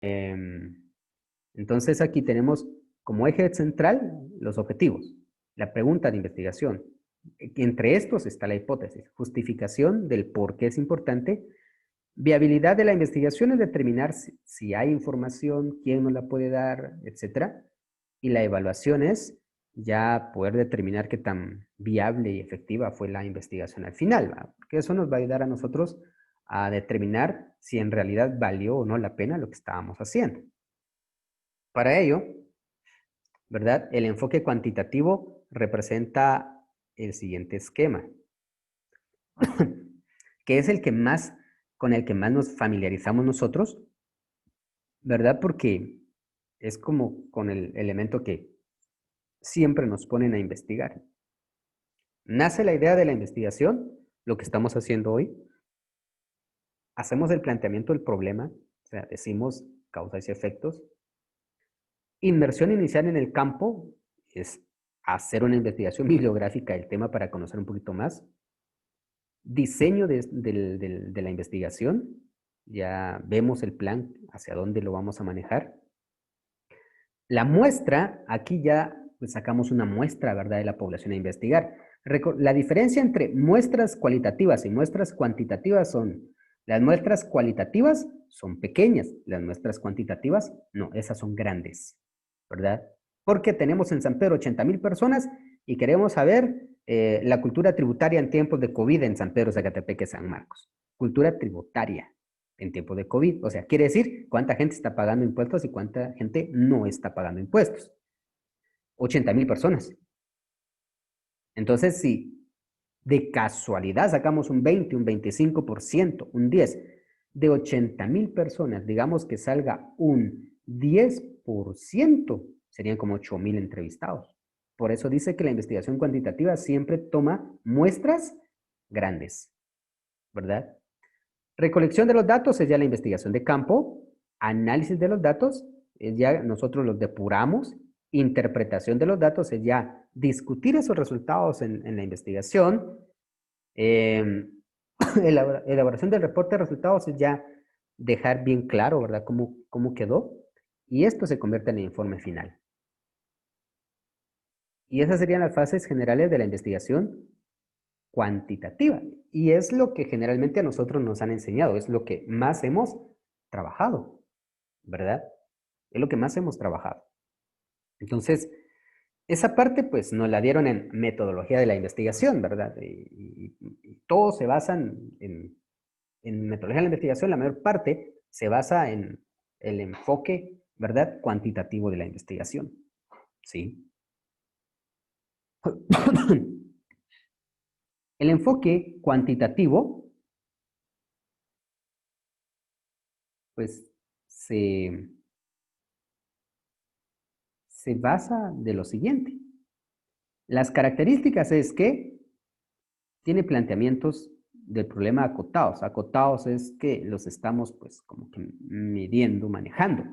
Entonces aquí tenemos como eje central los objetivos, la pregunta de investigación. Entre estos está la hipótesis, justificación del por qué es importante, viabilidad de la investigación es determinar si hay información, quién nos la puede dar, etcétera. Y la evaluación es ya poder determinar qué tan viable y efectiva fue la investigación al final, ¿verdad? Porque eso nos va a ayudar a nosotros a determinar si en realidad valió o no la pena lo que estábamos haciendo. Para ello, ¿verdad? El enfoque cuantitativo representa el siguiente esquema, que es el que más, con el que más nos familiarizamos nosotros, ¿verdad? Porque es como con el elemento que siempre nos ponen a investigar. Nace la idea de la investigación, lo que estamos haciendo hoy, hacemos el planteamiento del problema, o sea, decimos causas y efectos. Inmersión inicial en el campo es hacer una investigación bibliográfica del tema para conocer un poquito más. Diseño de la investigación, ya vemos el plan hacia dónde lo vamos a manejar. La muestra, aquí ya pues, sacamos una muestra, ¿verdad?, de la población a investigar. La diferencia entre muestras cualitativas y muestras cuantitativas son, las muestras cualitativas son pequeñas, las muestras cuantitativas no, esas son grandes, ¿verdad? Porque tenemos en San Pedro 80,000 personas y queremos saber la cultura tributaria en tiempos de COVID en San Pedro, Zacatepeque, San Marcos. Cultura tributaria en tiempos de COVID. O sea, quiere decir cuánta gente está pagando impuestos y cuánta gente no está pagando impuestos. 80,000 personas. Entonces, si de casualidad sacamos un 20, un 25%, un 10%, de 80,000 personas, digamos que salga un 10%, serían como 8,000 entrevistados. Por eso dice que la investigación cuantitativa siempre toma muestras grandes, ¿verdad? Recolección de los datos es ya la investigación de campo, análisis de los datos es ya nosotros los depuramos, interpretación de los datos es ya discutir esos resultados en la investigación, eh, elaboración del reporte de resultados es ya dejar bien claro, ¿verdad?, cómo quedó, y esto se convierte en el informe final. Y esas serían las fases generales de la investigación cuantitativa. Y es lo que generalmente a nosotros nos han enseñado, es lo que más hemos trabajado, ¿verdad? Es lo que más hemos trabajado. Entonces, esa parte pues nos la dieron en metodología de la investigación, ¿verdad? Y todo se basa en metodología de la investigación, la mayor parte se basa en el enfoque, ¿verdad?, cuantitativo de la investigación, ¿sí? El enfoque cuantitativo pues se basa de lo siguiente. Las características es que tiene planteamientos del problema acotados. Acotados es que los estamos pues como que midiendo, manejando.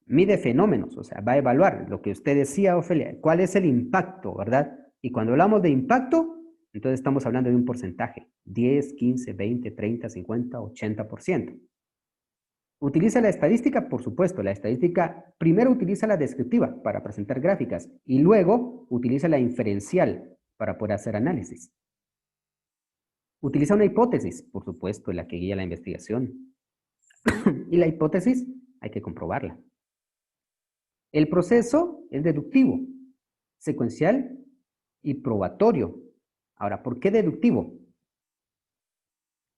Mide fenómenos, o sea, va a evaluar lo que usted decía, Ofelia, cuál es el impacto, ¿verdad? Y cuando hablamos de impacto, entonces estamos hablando de un porcentaje, 10, 15, 20, 30, 50, 80%. Utiliza la estadística, por supuesto. La estadística primero utiliza la descriptiva para presentar gráficas y luego utiliza la inferencial para poder hacer análisis. Utiliza una hipótesis, por supuesto, la que guía la investigación. Y la hipótesis hay que comprobarla. El proceso es deductivo, secuencial y probatorio. Ahora, ¿por qué deductivo?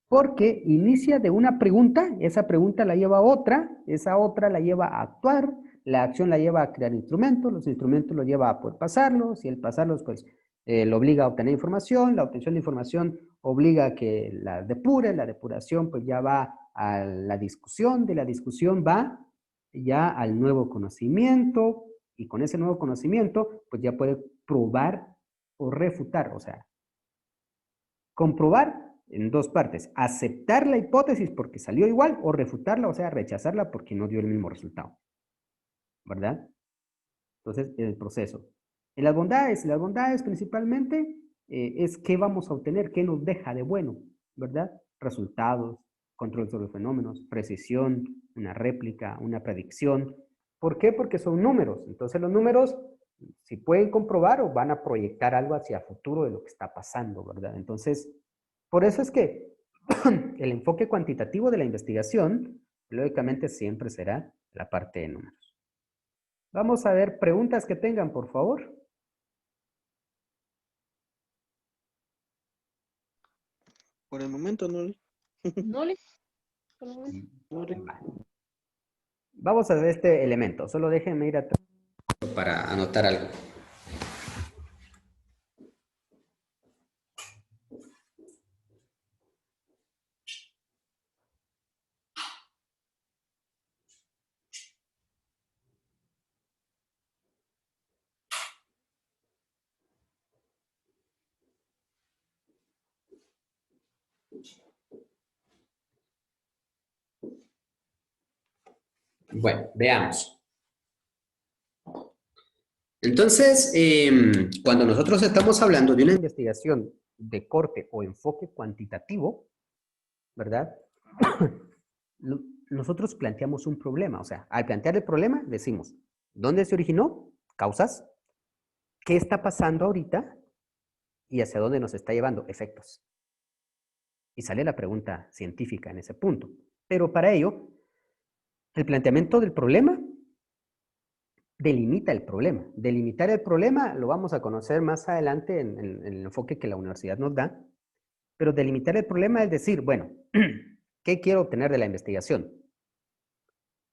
Porque inicia de una pregunta, esa pregunta la lleva a otra, esa otra la lleva a actuar, la acción la lleva a crear instrumentos, los instrumentos lo lleva a poder pasarlos, y el pasarlos pues lo obliga a obtener información, la obtención de información obliga a que la depure, la depuración pues ya va a la discusión, de la discusión va ya al nuevo conocimiento, y con ese nuevo conocimiento pues ya puede probar o refutar, o sea, comprobar en dos partes, aceptar la hipótesis porque salió igual o refutarla, o sea, rechazarla porque no dio el mismo resultado, ¿verdad? Entonces, el proceso. En las bondades principalmente es qué vamos a obtener, qué nos deja de bueno, ¿verdad? Resultados, control sobre fenómenos, precisión, una réplica, una predicción. ¿Por qué? Porque son números. Entonces los números, si pueden comprobar o van a proyectar algo hacia futuro de lo que está pasando, ¿verdad? Entonces, por eso es que el enfoque cuantitativo de la investigación, lógicamente, siempre será la parte de números. Vamos a ver preguntas que tengan, por favor. Por el momento no. No le. Por el momento. No le. Vamos a ver este elemento. Solo déjenme ir atrás para anotar algo. Bueno, veamos. Entonces, cuando nosotros estamos hablando de una investigación de corte o enfoque cuantitativo, ¿verdad? Nosotros planteamos un problema. O sea, al plantear el problema, decimos, ¿dónde se originó? Causas. ¿Qué está pasando ahorita? ¿Y hacia dónde nos está llevando? Efectos. Y sale la pregunta científica en ese punto. Pero para ello, el planteamiento del problema delimita el problema. Delimitar el problema lo vamos a conocer más adelante en el enfoque que la universidad nos da. Pero delimitar el problema es decir, bueno, ¿qué quiero obtener de la investigación?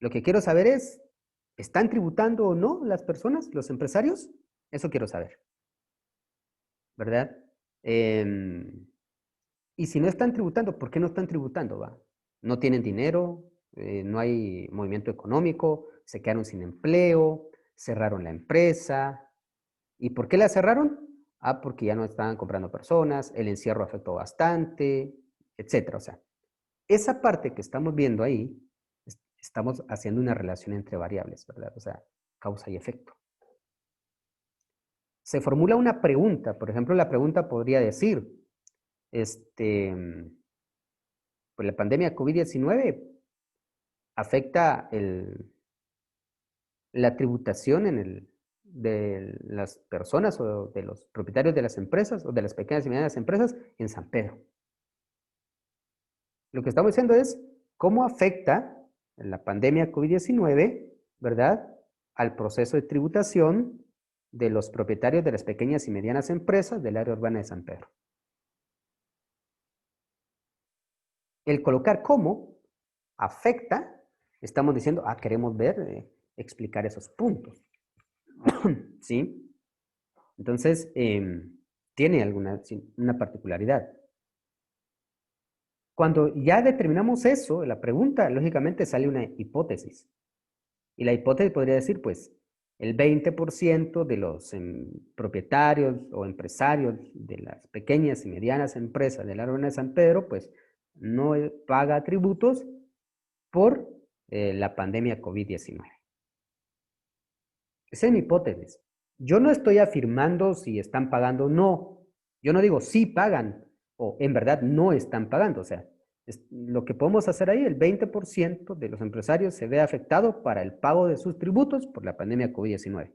Lo que quiero saber es, ¿están tributando o no las personas, los empresarios? Eso quiero saber. ¿Verdad? Y si no están tributando, ¿por qué no están tributando? ¿Va? No tienen dinero, no hay movimiento económico, se quedaron sin empleo, cerraron la empresa. ¿Y por qué la cerraron? Ah, porque ya no estaban comprando personas, el encierro afectó bastante, etcétera. O sea, esa parte que estamos viendo ahí, estamos haciendo una relación entre variables, ¿verdad? O sea, causa y efecto. Se formula una pregunta, por ejemplo, la pregunta podría decir, pues la pandemia COVID-19 afecta la tributación de las personas o de los propietarios de las empresas o de las pequeñas y medianas empresas en San Pedro. Lo que estamos diciendo es cómo afecta la pandemia COVID-19, ¿verdad?, al proceso de tributación de los propietarios de las pequeñas y medianas empresas del área urbana de San Pedro. El colocar cómo afecta, estamos diciendo, queremos ver, explicar esos puntos. ¿Sí? Entonces, tiene una particularidad. Cuando ya determinamos eso, la pregunta, lógicamente sale una hipótesis. Y la hipótesis podría decir, pues, el 20% de los propietarios o empresarios de las pequeñas y medianas empresas del área urbana de San Pedro, pues, no paga tributos por la pandemia COVID-19. Esa es mi hipótesis. Yo no estoy afirmando si están pagando o no. Yo no digo sí pagan o en verdad no están pagando. O sea, lo que podemos hacer ahí, el 20% de los empresarios se ve afectado para el pago de sus tributos por la pandemia COVID-19.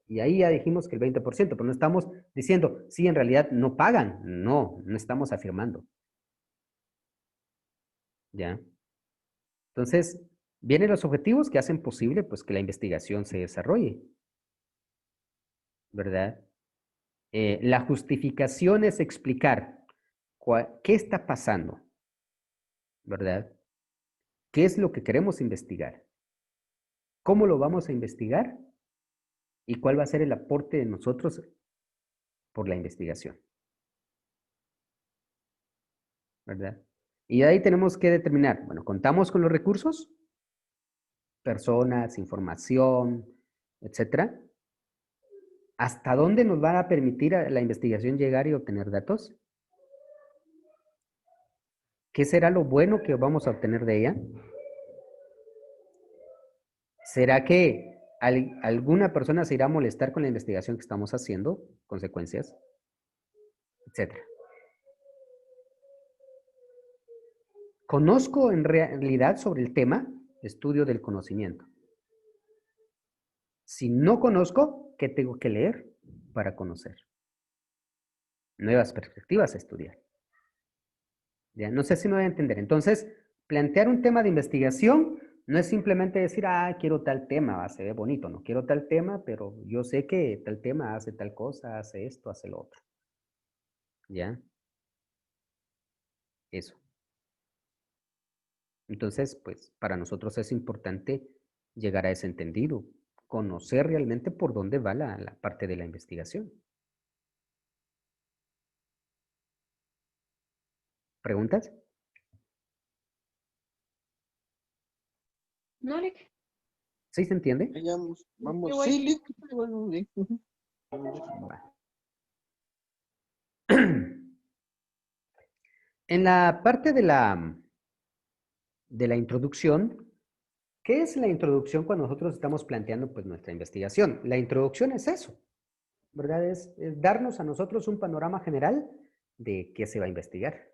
Y ahí ya dijimos que el 20%, pero no estamos diciendo, sí, en realidad no pagan. No, no estamos afirmando. ¿Ya? Entonces, vienen los objetivos que hacen posible pues, que la investigación se desarrolle. ¿Verdad? La justificación es explicar qué está pasando, ¿verdad? ¿Qué es lo que queremos investigar? ¿Cómo lo vamos a investigar? ¿Y cuál va a ser el aporte de nosotros por la investigación? ¿Verdad? Y ahí tenemos que determinar, bueno, ¿contamos con los recursos? Personas, información, etcétera. ¿Hasta dónde nos va a permitir a la investigación llegar y obtener datos? ¿Qué será lo bueno que vamos a obtener de ella? ¿Será que alguna persona se irá a molestar con la investigación que estamos haciendo? Consecuencias, etcétera. conozco en realidad sobre el tema, estudio del conocimiento. Si no conozco, ¿qué tengo que leer para conocer? Nuevas perspectivas a estudiar. ¿Ya? No sé si me voy a entender. Entonces, plantear un tema de investigación no es simplemente decir, quiero tal tema, se ve bonito, no quiero tal tema, pero yo sé que tal tema hace tal cosa, hace esto, hace lo otro. ¿Ya? Eso. Entonces, pues, para nosotros es importante llegar a ese entendido, conocer realmente por dónde va la parte de la investigación. ¿Preguntas? ¿No, Lick? ¿Sí se entiende? Vamos, vamos. Igual. Sí, Lick. Bueno, Lick. Va. En la parte de la introducción, ¿qué es la introducción cuando nosotros estamos planteando pues, nuestra investigación? La introducción es eso, ¿verdad? Es darnos a nosotros un panorama general de qué se va a investigar.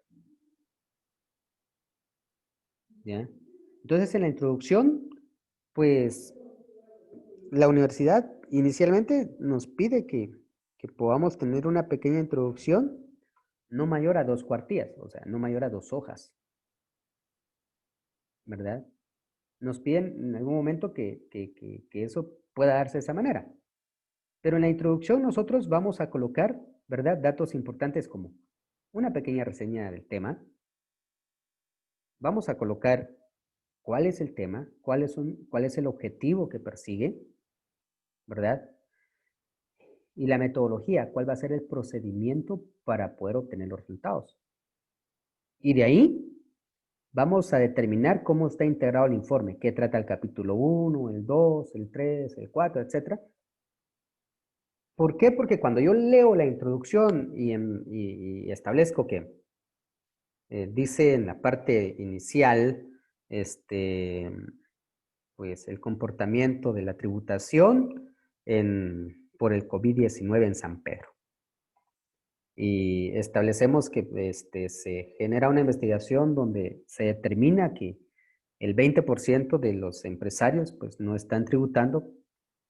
¿Ya? Entonces, en la introducción, pues, la universidad inicialmente nos pide que podamos tener una pequeña introducción no mayor a 2 cuartillas, o sea, no mayor a 2 hojas, ¿verdad? Nos piden en algún momento que eso pueda darse de esa manera. Pero en la introducción nosotros vamos a colocar, ¿verdad? Datos importantes como una pequeña reseña del tema. Vamos a colocar cuál es el tema, cuál es el objetivo que persigue, ¿verdad? Y la metodología, cuál va a ser el procedimiento para poder obtener los resultados. Y de ahí vamos a determinar cómo está integrado el informe, qué trata el capítulo 1, el 2, el 3, el 4, etcétera. ¿Por qué? Porque cuando yo leo la introducción y establezco que dice en la parte inicial, pues el comportamiento de la tributación por el COVID-19 en San Pedro. Y establecemos que se genera una investigación donde se determina que el 20% de los empresarios pues, no están tributando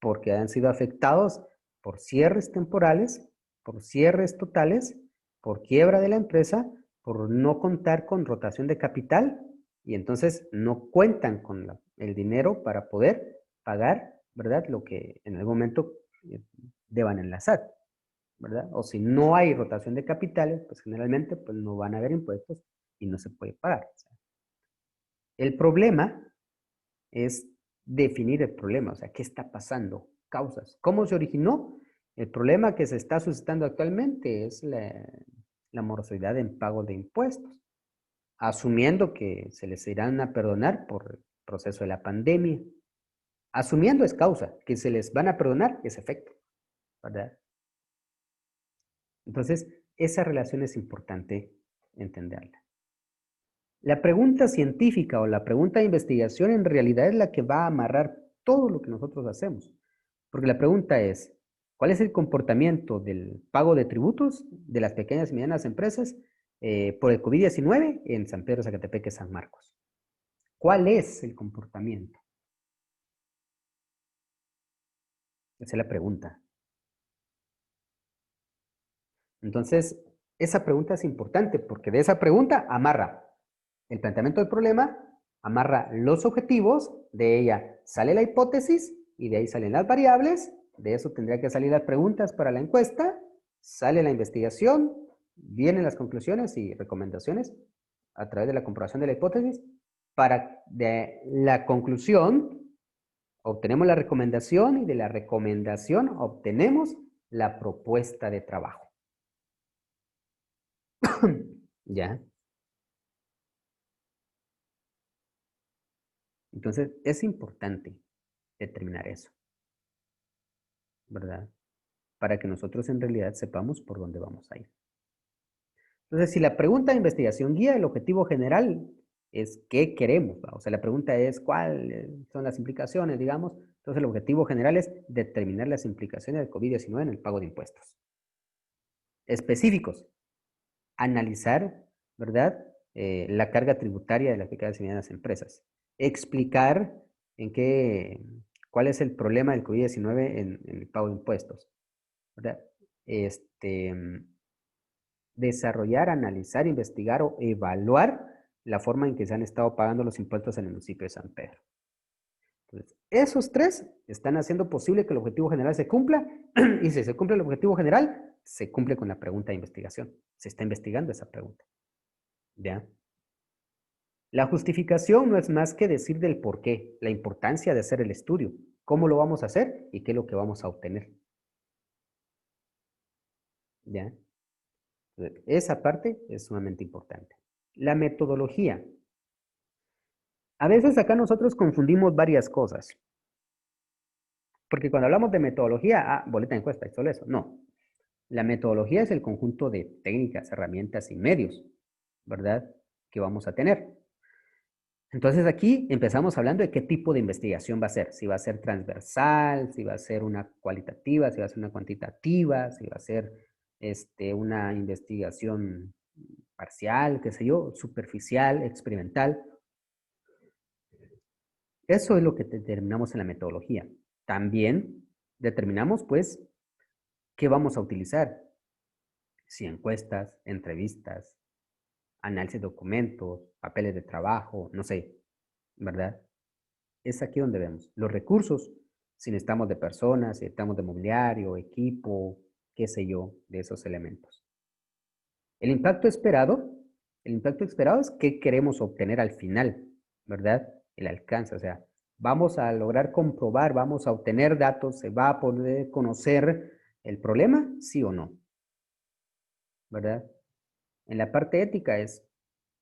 porque han sido afectados por cierres temporales, por cierres totales, por quiebra de la empresa, por no contar con rotación de capital y entonces no cuentan con el dinero para poder pagar, ¿verdad? Lo que en algún momento deban en la SAT, ¿verdad? O si no hay rotación de capitales, pues generalmente pues no van a haber impuestos y no se puede pagar. O sea, el problema es definir el problema, o sea, ¿qué está pasando? Causas. ¿Cómo se originó? El problema que se está suscitando actualmente es la morosidad en pago de impuestos, asumiendo que se les irán a perdonar por el proceso de la pandemia. Asumiendo es causa, que se les van a perdonar es efecto, ¿verdad? Entonces, esa relación es importante entenderla. La pregunta científica o la pregunta de investigación en realidad es la que va a amarrar todo lo que nosotros hacemos. Porque la pregunta es, ¿cuál es el comportamiento del pago de tributos de las pequeñas y medianas empresas por el COVID-19 en San Pedro, Zacatepeque, San Marcos? ¿Cuál es el comportamiento? Esa es la pregunta. Entonces, esa pregunta es importante porque de esa pregunta amarra el planteamiento del problema, amarra los objetivos, de ella sale la hipótesis y de ahí salen las variables, de eso tendría que salir las preguntas para la encuesta, sale la investigación, vienen las conclusiones y recomendaciones a través de la comprobación de la hipótesis. Para de la conclusión obtenemos la recomendación y de la recomendación obtenemos la propuesta de trabajo. ¿Ya? Entonces, es importante determinar eso, ¿verdad? Para que nosotros en realidad sepamos por dónde vamos a ir. Entonces, si la pregunta de investigación guía, el objetivo general es qué queremos, ¿va? O sea, la pregunta es cuáles son las implicaciones, digamos. Entonces, el objetivo general es determinar las implicaciones del COVID-19 en el pago de impuestos. Específicos, analizar, ¿verdad? la carga tributaria de las pequeñas y medianas empresas. Explicar cuál es el problema del COVID-19 en el pago de impuestos, ¿verdad? Desarrollar, analizar, investigar o evaluar la forma en que se han estado pagando los impuestos en el municipio de San Pedro. Entonces, esos tres están haciendo posible que el objetivo general se cumpla y si se cumple el objetivo general, se cumple con la pregunta de investigación. Se está investigando esa pregunta. ¿Ya? La justificación no es más que decir del por qué, la importancia de hacer el estudio, cómo lo vamos a hacer y qué es lo que vamos a obtener. ¿Ya? Esa parte es sumamente importante. La metodología. A veces acá nosotros confundimos varias cosas. Porque cuando hablamos de metodología, boleta de encuesta, es solo eso. No. La metodología es el conjunto de técnicas, herramientas y medios, ¿verdad? Que vamos a tener. Entonces aquí empezamos hablando de qué tipo de investigación va a ser. Si va a ser transversal, si va a ser una cualitativa, si va a ser una cuantitativa, si va a ser una investigación parcial, qué sé yo, superficial, experimental. Eso es lo que determinamos en la metodología. También determinamos, pues, qué vamos a utilizar. Si encuestas, entrevistas, análisis de documentos, papeles de trabajo, no sé, ¿verdad? Es aquí donde vemos los recursos, si necesitamos de personas, si necesitamos de mobiliario, equipo, qué sé yo, de esos elementos. El impacto esperado es qué queremos obtener al final, ¿verdad? El alcance, o sea, vamos a lograr comprobar, vamos a obtener datos, se va a poder conocer el problema, sí o no, ¿verdad? En la parte ética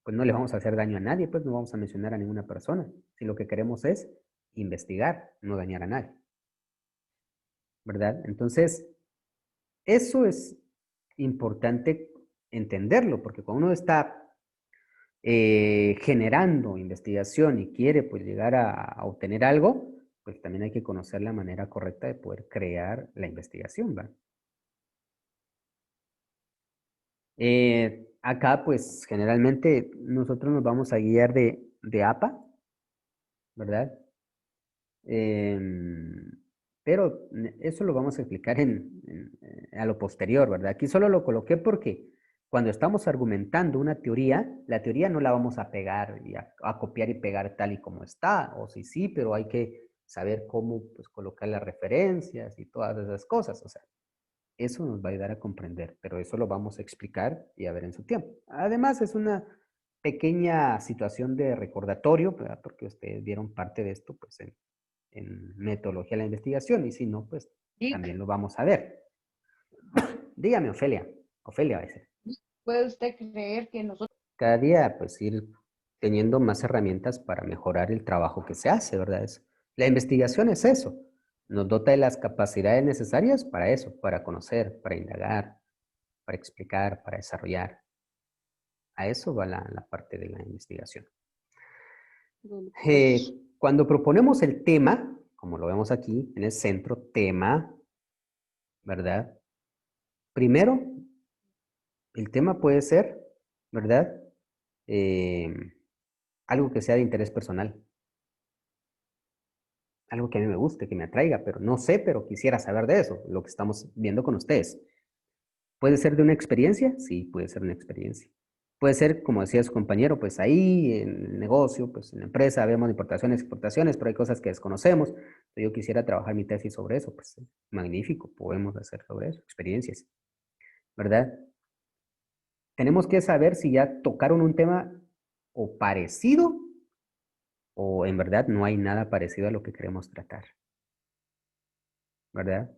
pues no le vamos a hacer daño a nadie, pues no vamos a mencionar a ninguna persona. Si lo que queremos es investigar, no dañar a nadie, ¿verdad? Entonces, eso es importante entenderlo, porque cuando uno está generando investigación y quiere pues llegar a obtener algo, pues también hay que conocer la manera correcta de poder crear la investigación, ¿va? Acá pues generalmente nosotros nos vamos a guiar de APA, ¿verdad? Pero eso lo vamos a explicar a lo posterior, ¿verdad? Aquí solo lo coloqué porque cuando estamos argumentando una teoría, la teoría no la vamos a pegar y a copiar y pegar tal y como está, o sí, pero hay que saber cómo pues, colocar las referencias y todas esas cosas, o sea, eso nos va a ayudar a comprender, pero eso lo vamos a explicar y a ver en su tiempo. Además, es una pequeña situación de recordatorio, ¿verdad? Porque ustedes vieron parte de esto, pues, en metodología de la investigación, y si no, pues Dick, también lo vamos a ver. Dígame, Ofelia. Ofelia va a ser. ¿puede usted creer que nosotros Cada día, pues, ir teniendo más herramientas para mejorar el trabajo que se hace, ¿verdad? La investigación es eso. Nos dota de las capacidades necesarias para eso, para conocer, para indagar, para explicar, para desarrollar. A eso va la parte de la investigación. Cuando proponemos el tema, como lo vemos aquí en el centro, tema, ¿verdad? Primero, el tema puede ser, ¿verdad? Eh, algo que sea de interés personal. Algo que a mí me guste, que me atraiga, pero no sé, pero quisiera saber de eso, lo que estamos viendo con ustedes. ¿Puede ser de una experiencia? Sí, puede ser una experiencia. Puede ser, como decía su compañero, pues ahí en el negocio, pues en la empresa vemos importaciones, exportaciones, pero hay cosas que desconocemos. Yo quisiera trabajar mi tesis sobre eso, pues magnífico, podemos hacer sobre eso, experiencias, ¿verdad? Tenemos que saber si ya tocaron un tema o parecido o en verdad no hay nada parecido a lo que queremos tratar, ¿verdad?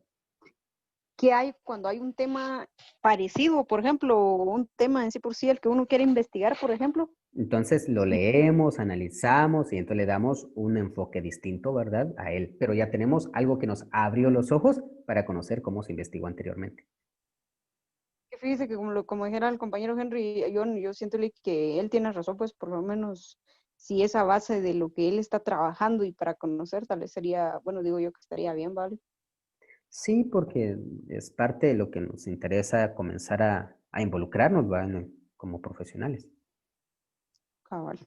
¿Qué hay cuando hay un tema parecido, por ejemplo, un tema en sí por sí, el que uno quiere investigar, por ejemplo? Entonces lo leemos, analizamos y entonces le damos un enfoque distinto, ¿verdad? A él. Pero ya tenemos algo que nos abrió los ojos para conocer cómo se investigó anteriormente. Que fíjese que como dijera el compañero Henry, yo siento que él tiene razón, pues por lo menos si esa base de lo que él está trabajando y para conocer, tal vez sería, bueno, digo yo que estaría bien, ¿vale? Sí, porque es parte de lo que nos interesa comenzar a involucrarnos, ¿va? Como profesionales. cabal.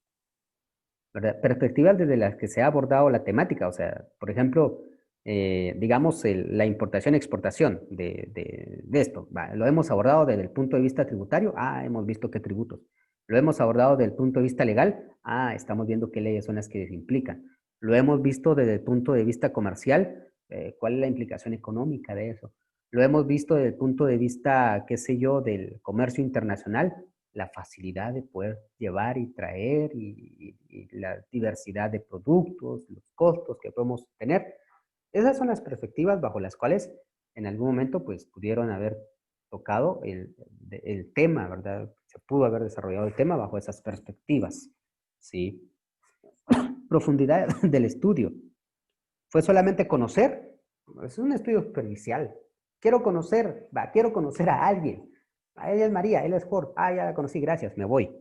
¿Verdad? Perspectivas desde las que se ha abordado la temática, o sea, por ejemplo, digamos, la importación-exportación de esto. Va, lo hemos abordado desde el punto de vista tributario, hemos visto qué tributos. Lo hemos abordado desde el punto de vista legal, estamos viendo qué leyes son las que se implican. Lo hemos visto desde el punto de vista comercial, cuál es la implicación económica de eso. Lo hemos visto desde el punto de vista, qué sé yo, del comercio internacional, la facilidad de poder llevar y traer y la diversidad de productos, los costos que podemos tener. Esas son las perspectivas bajo las cuales en algún momento pues pudieron haber tocado el tema, ¿verdad? Se pudo haber desarrollado el tema bajo esas perspectivas, ¿sí? Profundidad del estudio. ¿Fue solamente conocer? Es un estudio superficial. Quiero conocer a alguien. Ella es María, él es Jorge. Ya la conocí, gracias, me voy.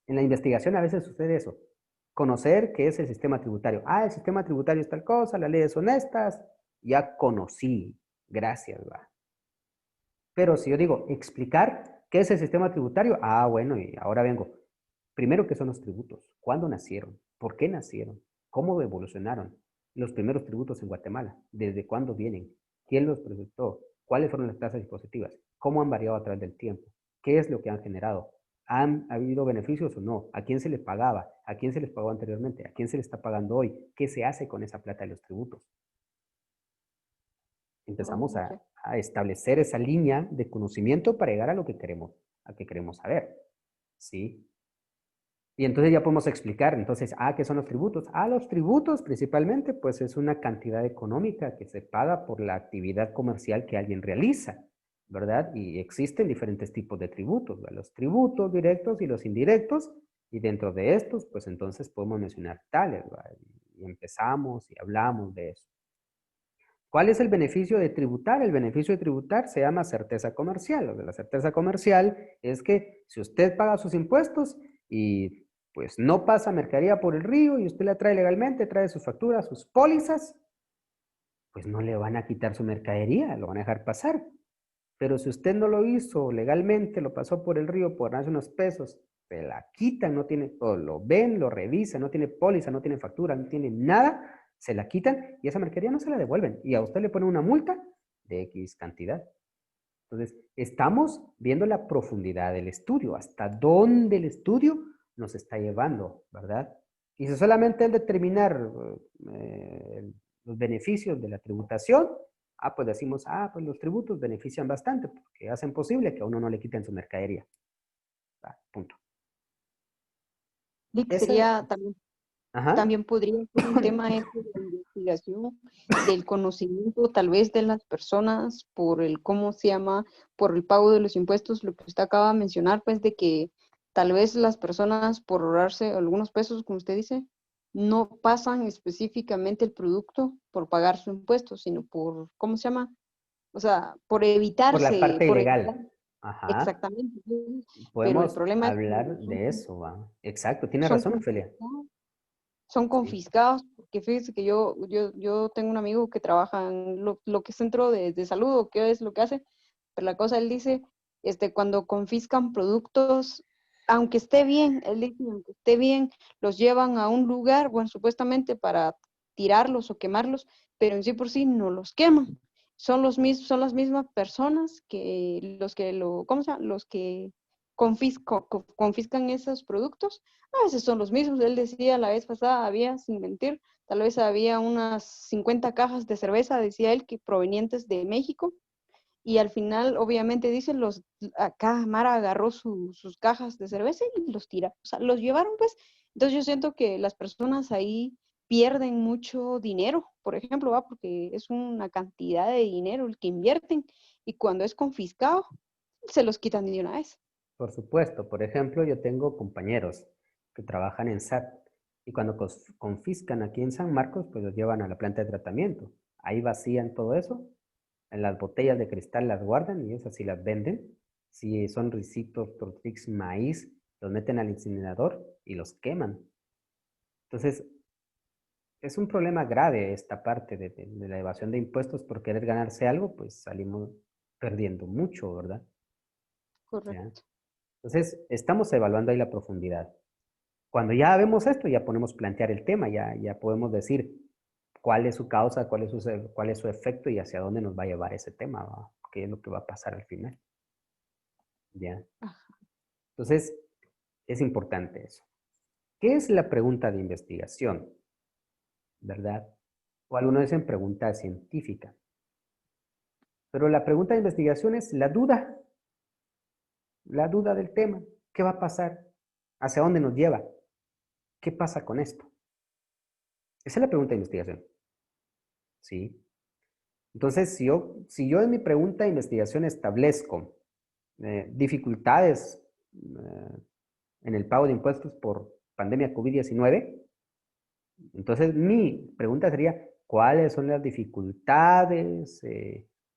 En la investigación a veces sucede eso. Conocer qué es el sistema tributario. El sistema tributario es tal cosa, las leyes son estas. Ya conocí, gracias, va. Pero si yo digo explicar qué es el sistema tributario, bueno, y ahora vengo. Primero, ¿qué son los tributos? ¿Cuándo nacieron? ¿Por qué nacieron? ¿Cómo evolucionaron? Los primeros tributos en Guatemala, ¿desde cuándo vienen? ¿Quién los presentó? ¿Cuáles fueron las tasas impositivas? ¿Cómo han variado a través del tiempo? ¿Qué es lo que han generado? ¿Han habido beneficios o no? ¿A quién se les pagaba? ¿A quién se les pagó anteriormente? ¿A quién se les está pagando hoy? ¿Qué se hace con esa plata de los tributos? Empezamos Ok. a establecer esa línea de conocimiento para llegar a lo que queremos, saber. ¿Sí? Y entonces ya podemos explicar, entonces, ¿qué son los tributos? Los tributos principalmente, pues es una cantidad económica que se paga por la actividad comercial que alguien realiza, ¿verdad? Y existen diferentes tipos de tributos, ¿verdad? Los tributos directos y los indirectos, y dentro de estos, pues entonces podemos mencionar tales, ¿verdad? Y empezamos y hablamos de eso. ¿Cuál es el beneficio de tributar? El beneficio de tributar se llama certeza comercial. O sea, la certeza comercial es que si usted paga sus impuestos y pues no pasa mercadería por el río y usted la trae legalmente, trae sus facturas, sus pólizas, pues no le van a quitar su mercadería, lo van a dejar pasar. Pero si usted no lo hizo legalmente, lo pasó por el río por ganarse unos pesos, se la quitan, no tiene, o lo ven, lo revisan, no tiene póliza, no tiene factura, no tiene nada, se la quitan y esa mercadería no se la devuelven. Y a usted le ponen una multa de X cantidad. Entonces, estamos viendo la profundidad del estudio, hasta dónde el estudio nos está llevando, ¿verdad? Y si solamente el determinar los beneficios de la tributación, pues decimos, pues los tributos benefician bastante porque hacen posible que a uno no le quiten su mercadería. Punto. Dick, Esa, sería ajá. también podría ser un tema de la investigación, del conocimiento tal vez de las personas por el, ¿cómo se llama? Por el pago de los impuestos, lo que usted acaba de mencionar, pues de que tal vez las personas por ahorrarse algunos pesos, como usted dice, no pasan específicamente el producto por pagar su impuesto, sino por, ¿cómo se llama? O sea, Por la parte por evitar ilegal. Ajá. exactamente. Pero el Podemos problema es hablar que de eso, ¿va? Exacto, tiene son razón, Ofelia. confiscados son Sí. confiscados, porque fíjese que yo tengo un amigo que trabaja en lo que es centro de salud o qué es lo que hace, pero la cosa, él dice, cuando confiscan productos, aunque esté bien, él dice, aunque esté bien, los llevan a un lugar, bueno, supuestamente para tirarlos o quemarlos, pero en sí por sí no los queman. Son las mismas personas que ¿cómo se llama? Los que confiscan esos productos a veces son los mismos. Él decía la vez pasada, había, sin mentir, tal vez había unas 50 cajas de cerveza, decía él, que provenientes de México. Y al final, obviamente, dicen, acá Mara agarró sus cajas de cerveza y los tira. O sea, los llevaron, pues. Entonces yo siento que las personas ahí pierden mucho dinero, por ejemplo, ¿va? Porque es una cantidad de dinero el que invierten y cuando es confiscado, se los quitan de una vez. Por supuesto, por ejemplo, yo tengo compañeros que trabajan en SAT y cuando confiscan aquí en San Marcos, pues los llevan a la planta de tratamiento. Ahí vacían todo eso, en las botellas de cristal las guardan y esas sí las venden. Si son risitos, tortix, maíz, los meten al incinerador y los queman. Entonces, es un problema grave esta parte de la evasión de impuestos por querer ganarse algo, pues salimos perdiendo mucho, ¿verdad? ¿Ya? Correcto. Entonces, estamos evaluando ahí la profundidad. Cuando ya vemos esto, ya podemos plantear el tema, ya podemos decir cuál es su causa, cuál es su efecto y hacia dónde nos va a llevar ese tema, ¿va? ¿Qué es lo que va a pasar al final? ¿Ya? Entonces, es importante eso. ¿Qué es la pregunta de investigación? ¿Verdad? O algunos dicen pregunta científica. Pero la pregunta de investigación es la duda del tema. ¿Qué va a pasar? ¿Hacia dónde nos lleva? ¿Qué pasa con esto? Esa es la pregunta de investigación. ¿Sí? Entonces, si yo en mi pregunta de investigación establezco dificultades en el pago de impuestos por pandemia COVID-19, entonces mi pregunta sería, ¿cuáles son las dificultades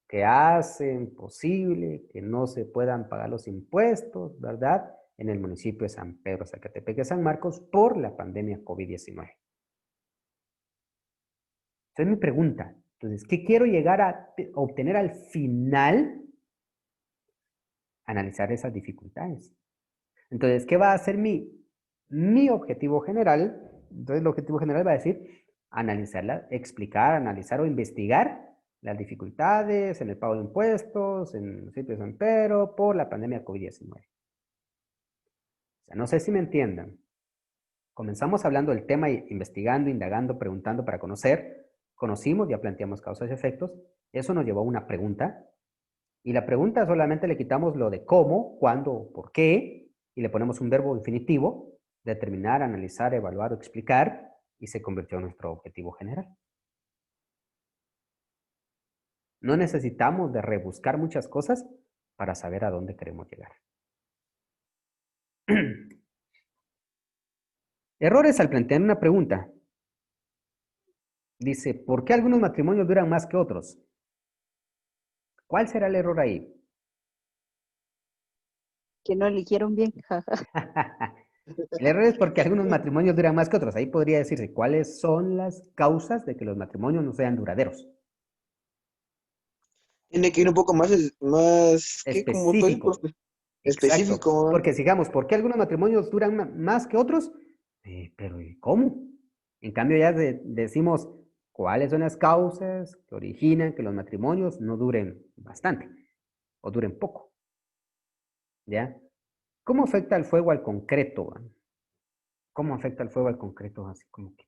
que hacen posible que no se puedan pagar los impuestos, ¿verdad? En el municipio de San Pedro, Zacatepec, San Marcos, por la pandemia COVID-19. Esa es mi pregunta. Entonces, ¿qué quiero llegar a obtener al final? Analizar esas dificultades. Entonces, ¿qué va a ser mi objetivo general? Entonces, el objetivo general va a decir analizarla, explicar, analizar o investigar las dificultades en el pago de impuestos en el municipio de San Pedro por la pandemia COVID-19. O sea, no sé si me entiendan. Comenzamos hablando del tema, investigando, indagando, preguntando para conocer. Conocimos, ya planteamos causas y efectos. Eso nos llevó a una pregunta. Y la pregunta solamente le quitamos lo de cómo, cuándo, por qué, y le ponemos un verbo infinitivo, determinar, analizar, evaluar o explicar, y se convirtió en nuestro objetivo general. No necesitamos de rebuscar muchas cosas para saber a dónde queremos llegar. Errores al plantear una pregunta. Dice, ¿por qué algunos matrimonios duran más que otros? ¿Cuál será el error ahí? Que no eligieron bien. El error es porque algunos matrimonios duran más que otros. Ahí podría decirse, ¿cuáles son las causas de que los matrimonios no sean duraderos? Tiene que ir un poco más ¿qué? Como tú dices, Específico. Exacto. específico. Porque sigamos, ¿por qué algunos matrimonios duran más que otros? Pero ¿y cómo? En cambio ya decimos cuáles son las causas que originan que los matrimonios no duren bastante o duren poco. ¿Ya? ¿Cómo afecta el fuego al concreto? ¿Cómo afecta el fuego al concreto? Así como que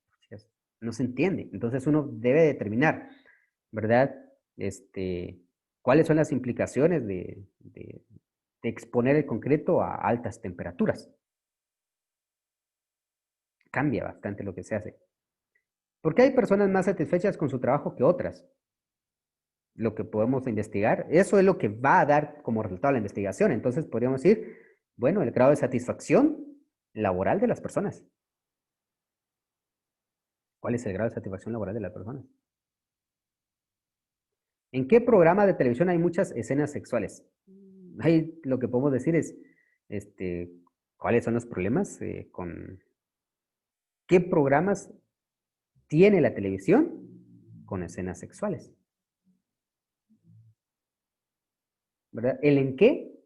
no se entiende. Entonces uno debe determinar, ¿verdad? ¿Cuáles son las implicaciones de exponer el concreto a altas temperaturas? Cambia bastante lo que se hace. ¿Por qué hay personas más satisfechas con su trabajo que otras? Lo que podemos investigar, eso es lo que va a dar como resultado la investigación. Entonces podríamos decir, bueno, el grado de satisfacción laboral de las personas. ¿Cuál es el grado de satisfacción laboral de las personas? ¿En qué programa de televisión hay muchas escenas sexuales? Ahí lo que podemos decir es, ¿cuáles son los problemas con qué programas tiene la televisión con escenas sexuales? ¿Verdad? El en qué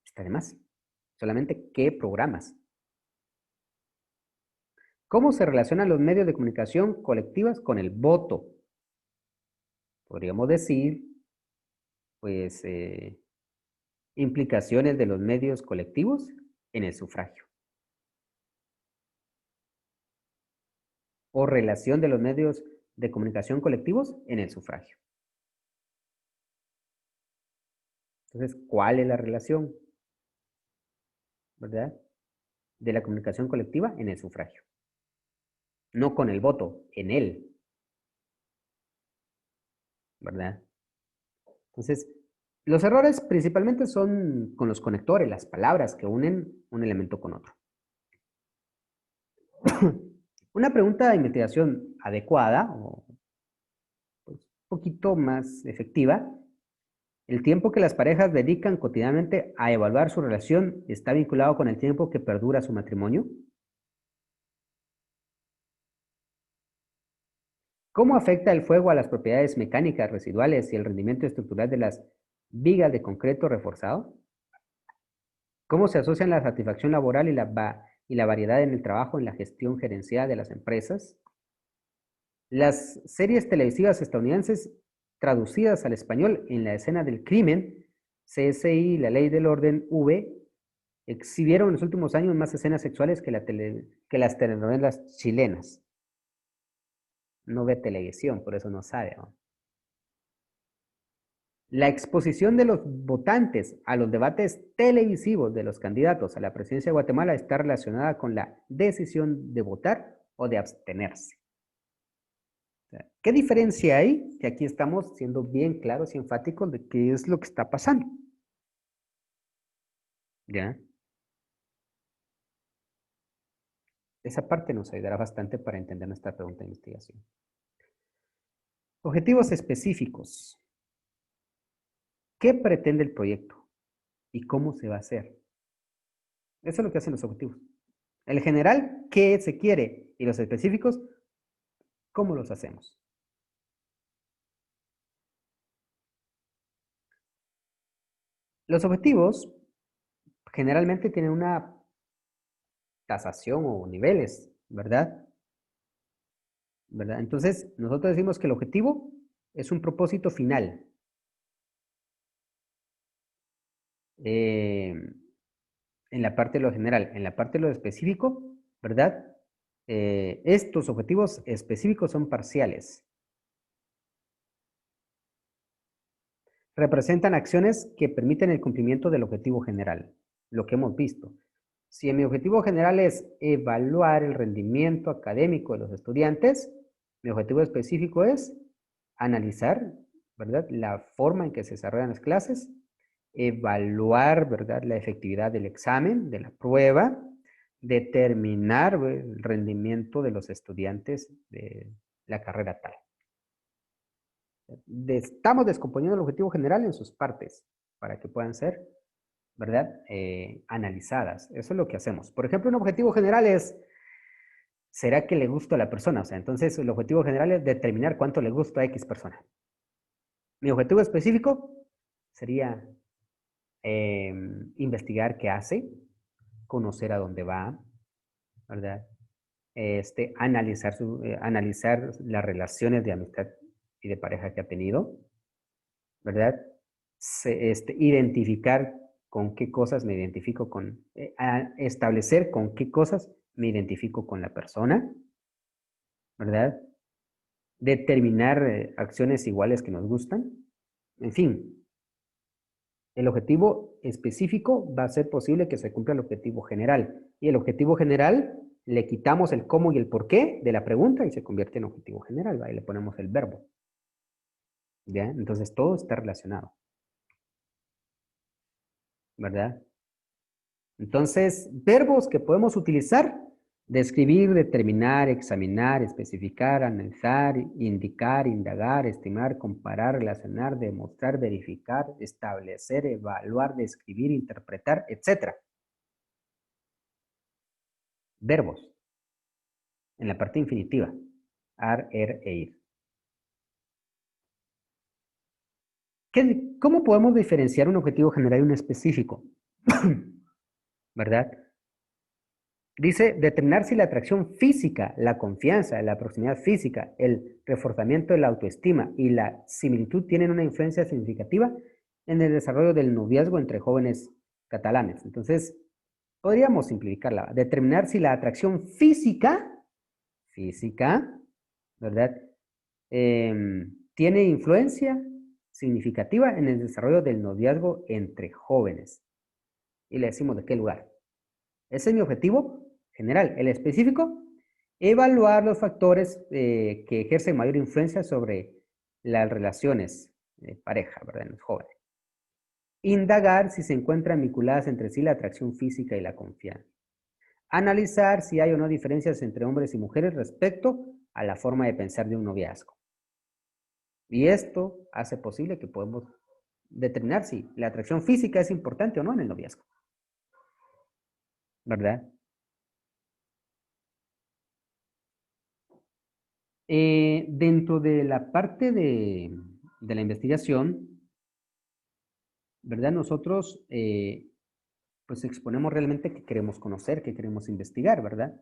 está de más. Solamente qué programas. ¿Cómo se relacionan los medios de comunicación colectivas con el voto? Podríamos decir, pues, implicaciones de los medios colectivos en el sufragio. O relación de los medios de comunicación colectivos en el sufragio. Entonces, ¿cuál es la relación? ¿Verdad? De la comunicación colectiva en el sufragio. No con el voto, en él. ¿Verdad? Entonces, los errores principalmente son con los conectores, las palabras que unen un elemento con otro. Una pregunta de investigación adecuada o pues, un poquito más efectiva. ¿El tiempo que las parejas dedican cotidianamente a evaluar su relación está vinculado con el tiempo que perdura su matrimonio? ¿Cómo afecta el fuego a las propiedades mecánicas residuales y el rendimiento estructural de las vigas de concreto reforzado? ¿Cómo se asocian la satisfacción laboral y la y la variedad en el trabajo en la gestión gerencial de las empresas. Las series televisivas estadounidenses traducidas al español en la escena del crimen, CSI y la ley del orden V, exhibieron en los últimos años más escenas sexuales que las telenovelas chilenas. No ve televisión, por eso no sabe, ¿no? La exposición de los votantes a los debates televisivos de los candidatos a la presidencia de Guatemala está relacionada con la decisión de votar o de abstenerse. O sea, ¿qué diferencia hay? Que aquí estamos siendo bien claros y enfáticos de qué es lo que está pasando. ¿Ya? Esa parte nos ayudará bastante para entender nuestra pregunta de investigación. Objetivos específicos. ¿Qué pretende el proyecto? ¿Y cómo se va a hacer? Eso es lo que hacen los objetivos. El general, ¿qué se quiere? Y los específicos, ¿cómo los hacemos? Los objetivos generalmente tienen una tasación o niveles, ¿verdad? Entonces, nosotros decimos que el objetivo es un propósito final. En la parte de lo general, en la parte de lo específico, ¿verdad? Estos objetivos específicos son parciales. Representan acciones que permiten el cumplimiento del objetivo general, lo que hemos visto. Si mi objetivo general es evaluar el rendimiento académico de los estudiantes, mi objetivo específico es analizar, ¿verdad?, la forma en que se desarrollan las clases, evaluar, ¿verdad?, la efectividad del examen, de la prueba, determinar el rendimiento de los estudiantes de la carrera tal. Estamos descomponiendo el objetivo general en sus partes para que puedan ser, ¿verdad?, analizadas. Eso es lo que hacemos. Por ejemplo, un objetivo general es, ¿será que le gusta a la persona? O sea, entonces el objetivo general es determinar cuánto le gusta a X persona. Mi objetivo específico sería investigar qué hace, conocer a dónde va, ¿verdad? Analizar las relaciones de amistad y de pareja que ha tenido, ¿verdad? Identificar con qué cosas me identifico con, establecer con qué cosas me identifico con la persona, ¿verdad? Determinar acciones iguales que nos gustan, en fin. El objetivo específico va a ser posible que se cumpla el objetivo general. Y el objetivo general le quitamos el cómo y el por qué de la pregunta y se convierte en objetivo general. Ahí le ponemos el verbo. ¿Ya? Entonces todo está relacionado. ¿Verdad? Entonces, verbos que podemos utilizar: describir, determinar, examinar, especificar, analizar, indicar, indagar, estimar, comparar, relacionar, demostrar, verificar, establecer, evaluar, describir, interpretar, etc. Verbos. En la parte infinitiva. Ar, er, e ir. ¿Cómo podemos diferenciar un objetivo general y un específico? ¿Verdad? Dice, determinar si la atracción física, la confianza, la proximidad física, el reforzamiento de la autoestima y la similitud tienen una influencia significativa en el desarrollo del noviazgo entre jóvenes catalanes. Entonces, podríamos simplificarla. Determinar si la atracción física, ¿verdad?, tiene influencia significativa en el desarrollo del noviazgo entre jóvenes. Y le decimos de qué lugar. Ese es mi objetivo general. El específico, evaluar los factores que ejercen mayor influencia sobre las relaciones de pareja, ¿verdad?, en los jóvenes. Indagar si se encuentran vinculadas entre sí la atracción física y la confianza. Analizar si hay o no diferencias entre hombres y mujeres respecto a la forma de pensar de un noviazgo. Y esto hace posible que podamos determinar si la atracción física es importante o no en el noviazgo. ¿Verdad? Dentro de la parte de la investigación, ¿verdad? Nosotros pues exponemos realmente qué queremos conocer, qué queremos investigar, ¿verdad?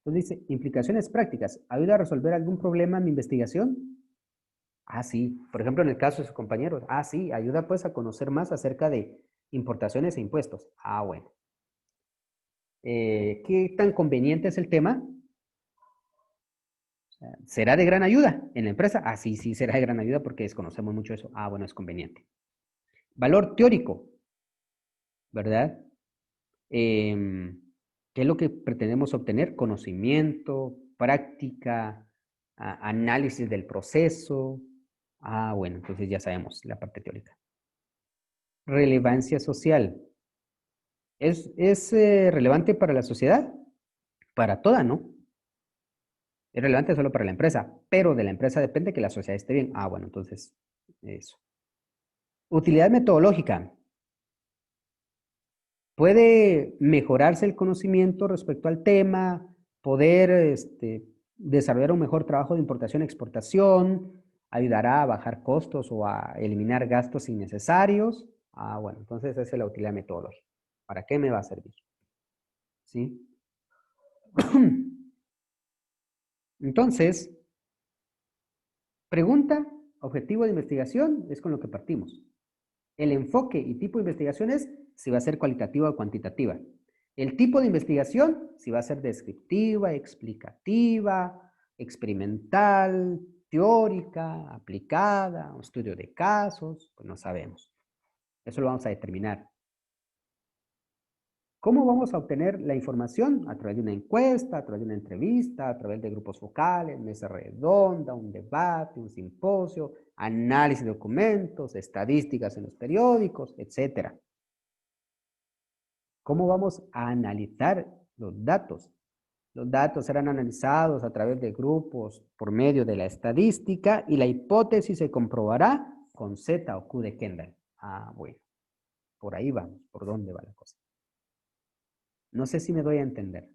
Entonces dice, implicaciones prácticas. ¿Ayuda a resolver algún problema en mi investigación? Ah, sí. Por ejemplo, en el caso de sus compañeros. Ah, sí. Ayuda pues a conocer más acerca de importaciones e impuestos. Ah, bueno. ¿Qué tan conveniente es el tema? ¿Será de gran ayuda en la empresa? Ah, sí, sí, será de gran ayuda porque desconocemos mucho eso. Ah, bueno, es conveniente. Valor teórico, ¿verdad? ¿Qué es lo que pretendemos obtener? Conocimiento, práctica, análisis del proceso. Ah, bueno, entonces ya sabemos la parte teórica. Relevancia social. ¿Es relevante para la sociedad? Para toda, ¿no? Es relevante solo para la empresa, pero de la empresa depende que la sociedad esté bien. Ah, bueno, entonces, eso. Utilidad metodológica. ¿Puede mejorarse el conocimiento respecto al tema? ¿Poder desarrollar un mejor trabajo de importación y exportación? ¿Ayudará a bajar costos o a eliminar gastos innecesarios? Ah, bueno, entonces esa es la utilidad metodológica. ¿Para qué me va a servir? ¿Sí? Entonces, pregunta, objetivo de investigación, es con lo que partimos. El enfoque y tipo de investigación es si va a ser cualitativa o cuantitativa. El tipo de investigación, si va a ser descriptiva, explicativa, experimental, teórica, aplicada, un estudio de casos, pues no sabemos. Eso lo vamos a determinar. ¿Cómo vamos a obtener la información? A través de una encuesta, a través de una entrevista, a través de grupos focales, mesa redonda, un debate, un simposio, análisis de documentos, estadísticas en los periódicos, etc. ¿Cómo vamos a analizar los datos? Los datos serán analizados a través de grupos por medio de la estadística y la hipótesis se comprobará con Z o Q de Kendall. Ah, bueno, por ahí vamos, por dónde va la cosa. No sé si me doy a entender.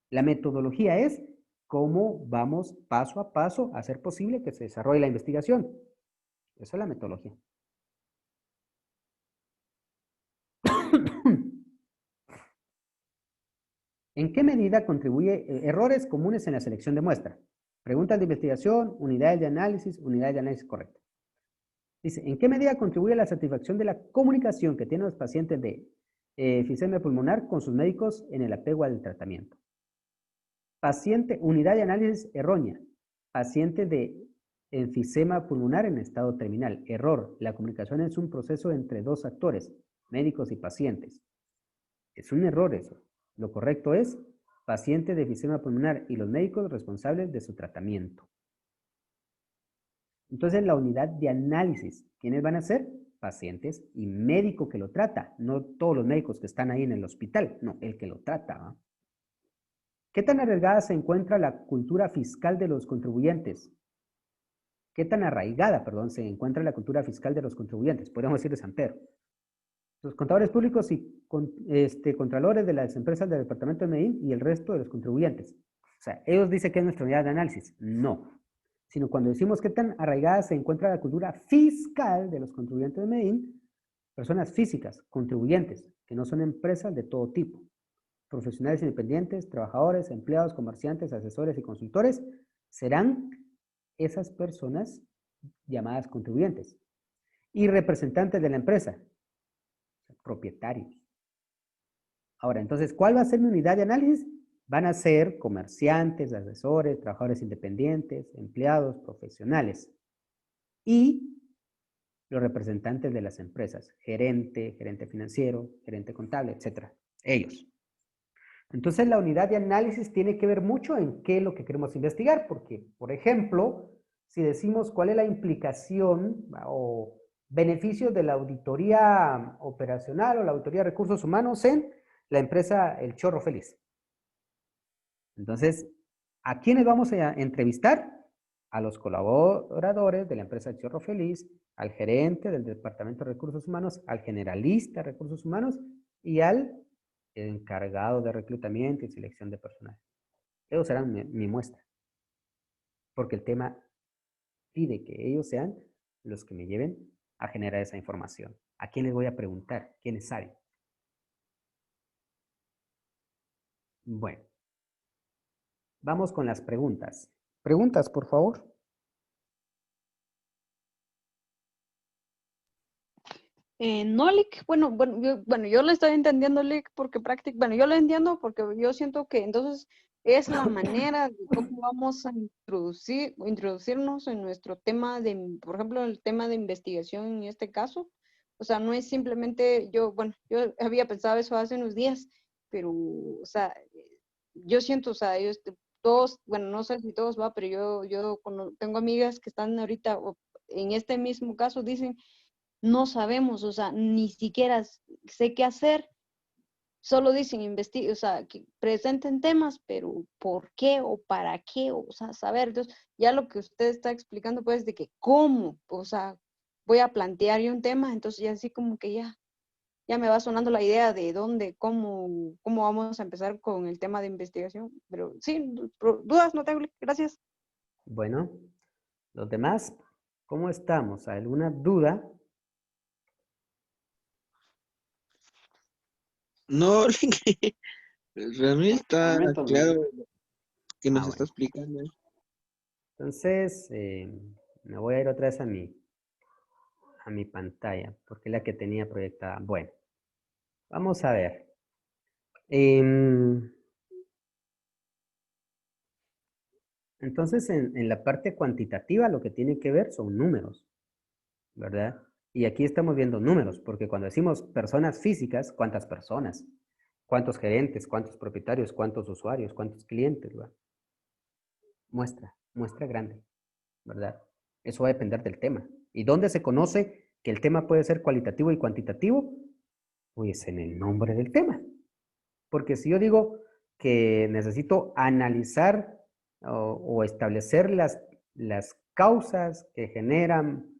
La metodología es cómo vamos paso a paso a hacer posible que se desarrolle la investigación. Eso es la metodología. ¿En qué medida contribuye errores comunes en la selección de muestra? Preguntas de investigación, unidades de análisis correcta. Dice, ¿en qué medida contribuye a la satisfacción de la comunicación que tienen los pacientes de enfisema pulmonar con sus médicos en el apego al tratamiento? Paciente, unidad de análisis errónea. Paciente de enfisema pulmonar en estado terminal. Error. La comunicación es un proceso entre dos actores, médicos y pacientes. Es un error eso. Lo correcto es paciente de enfisema pulmonar y los médicos responsables de su tratamiento. Entonces, la unidad de análisis, ¿quiénes van a ser? Pacientes y médico que lo trata. No todos los médicos que están ahí en el hospital, no, el que lo trata. ¿Va? ¿Qué tan arriesgada se encuentra la cultura fiscal de los contribuyentes? ¿Qué tan arraigada, perdón, se encuentra la cultura fiscal de los contribuyentes? Podríamos decir de San Pedro. Los contadores públicos y contralores de las empresas del departamento de Medellín y el resto de los contribuyentes. O sea, ellos dicen que es nuestra unidad de análisis. No. Sino cuando decimos qué tan arraigada se encuentra la cultura fiscal de los contribuyentes de Medellín, personas físicas, contribuyentes, que no son empresas de todo tipo, profesionales independientes, trabajadores, empleados, comerciantes, asesores y consultores, serán esas personas llamadas contribuyentes. Y representantes de la empresa, propietarios. Ahora, entonces, ¿cuál va a ser mi unidad de análisis? Van a ser comerciantes, asesores, trabajadores independientes, empleados, profesionales. Y los representantes de las empresas, gerente, gerente financiero, gerente contable, etc. Ellos. Entonces, la unidad de análisis tiene que ver mucho en qué es lo que queremos investigar, porque, por ejemplo, si decimos cuál es la implicación o beneficios de la auditoría operacional o la auditoría de recursos humanos en la empresa El Chorro Feliz. Entonces, ¿a quiénes vamos a entrevistar? A los colaboradores de la empresa El Chorro Feliz, al gerente del Departamento de Recursos Humanos, al generalista de Recursos Humanos y al encargado de reclutamiento y selección de personal. Ellos serán mi muestra, porque el tema pide que ellos sean los que me lleven a generar esa información. ¿A quién les voy a preguntar? ¿Quién sabe? Bueno, vamos con las preguntas. Preguntas, por favor. No, Lick, yo lo estoy entendiendo, Lick, porque yo lo entiendo porque yo siento que entonces es la manera de cómo vamos a introducirnos en nuestro tema por ejemplo, el tema de investigación en este caso. O sea, no es simplemente, yo había pensado eso hace unos días, pero, o sea, yo siento, o sea, todos, no sé si todos va, pero yo tengo amigas que están ahorita, en este mismo caso, dicen, no sabemos, o sea, ni siquiera sé qué hacer, solo dicen o sea, que presenten temas, pero ¿por qué o para qué? O sea, saber, entonces, ya lo que usted está explicando, pues, de que cómo, o sea, voy a plantear yo un tema, entonces ya así como que ya me va sonando la idea de dónde, cómo vamos a empezar con el tema de investigación, pero sí, dudas no tengo, gracias. Bueno, los demás, ¿cómo estamos? ¿Alguna duda? No, realmente está claro que nos está Bueno. explicando. Entonces, me voy a ir otra vez a mi pantalla, porque es la que tenía proyectada. Bueno, vamos a ver. Entonces, en la parte cuantitativa lo que tiene que ver son números, ¿verdad? Y aquí estamos viendo números, porque cuando decimos personas físicas, ¿cuántas personas? ¿Cuántos gerentes? ¿Cuántos propietarios? ¿Cuántos usuarios? ¿Cuántos clientes? ¿Verdad? Muestra grande, ¿verdad? Eso va a depender del tema. ¿Y dónde se conoce que el tema puede ser cualitativo y cuantitativo? Pues en el nombre del tema. Porque si yo digo que necesito analizar o establecer las causas que generan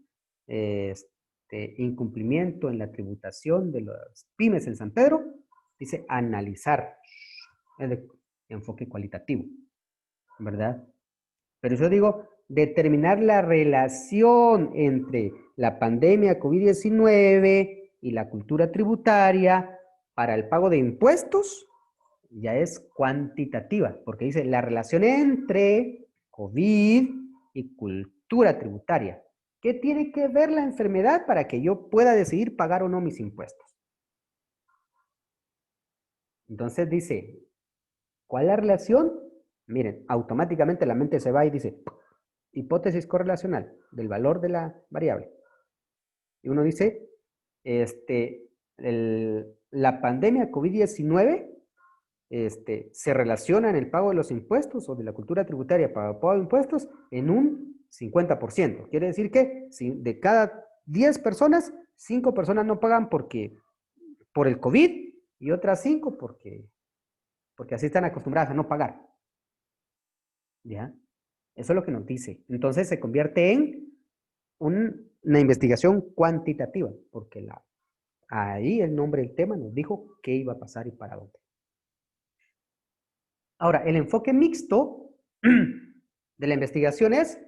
incumplimiento en la tributación de las pymes en San Pedro, dice analizar, es de enfoque cualitativo, ¿verdad? Pero yo digo determinar la relación entre la pandemia COVID-19 y la cultura tributaria para el pago de impuestos, ya es cuantitativa, porque dice la relación entre COVID y cultura tributaria. ¿Qué tiene que ver la enfermedad para que yo pueda decidir pagar o no mis impuestos? Entonces dice, ¿cuál es la relación? Miren, automáticamente la mente se va y dice, hipótesis correlacional del valor de la variable. Y uno dice, la pandemia COVID-19 se relaciona en el pago de los impuestos o de la cultura tributaria para el pago de impuestos en un 50%. Quiere decir que de cada 10 personas, 5 personas no pagan por el COVID y otras 5 porque así están acostumbradas a no pagar. ¿Ya? Eso es lo que nos dice. Entonces se convierte en una investigación cuantitativa, porque ahí el nombre del tema nos dijo qué iba a pasar y para dónde. Ahora, el enfoque mixto de la investigación es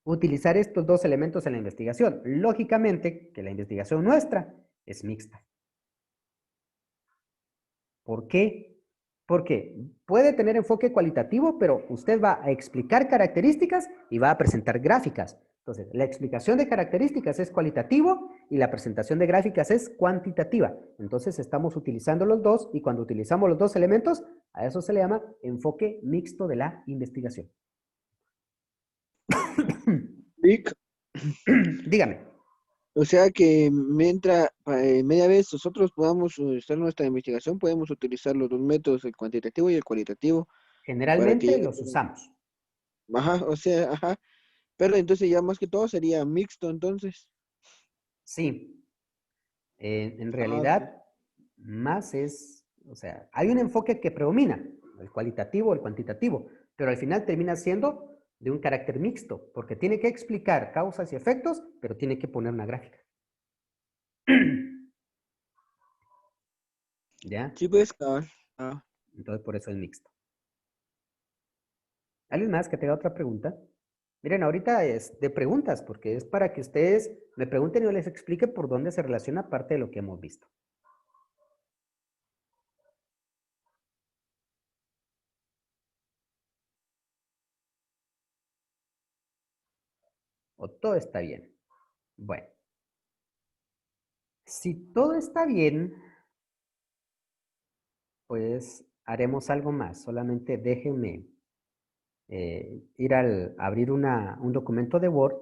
utilizar estos dos elementos en la investigación. Lógicamente que la investigación nuestra es mixta. ¿Por qué? Porque puede tener enfoque cualitativo, pero usted va a explicar características y va a presentar gráficas. Entonces, la explicación de características es cualitativo y la presentación de gráficas es cuantitativa. Entonces, estamos utilizando los dos y cuando utilizamos los dos elementos, a eso se le llama enfoque mixto de la investigación. Vic, Dígame. o sea que mientras media vez nosotros podamos hacer nuestra investigación, podemos utilizar los dos métodos, el cuantitativo y el cualitativo, para que Generalmente llegue. los usamos. Ajá, o sea, ajá. Pero entonces ya más que todo sería mixto entonces. Sí. En Ah, ok. realidad, más o sea, hay un enfoque que predomina, el cualitativo o el cuantitativo, pero al final termina siendo de un carácter mixto, porque tiene que explicar causas y efectos, pero tiene que poner una gráfica. ¿Ya? Sí, pues, cabal. Ah, Entonces, por eso es mixto. ¿Alguien más que tenga otra pregunta? Miren, ahorita es de preguntas, porque es para que ustedes me pregunten y yo les explique por dónde se relaciona parte de lo que hemos visto. ¿O todo está bien? Bueno, si todo está bien, pues haremos algo más. Solamente déjenme abrir un documento de Word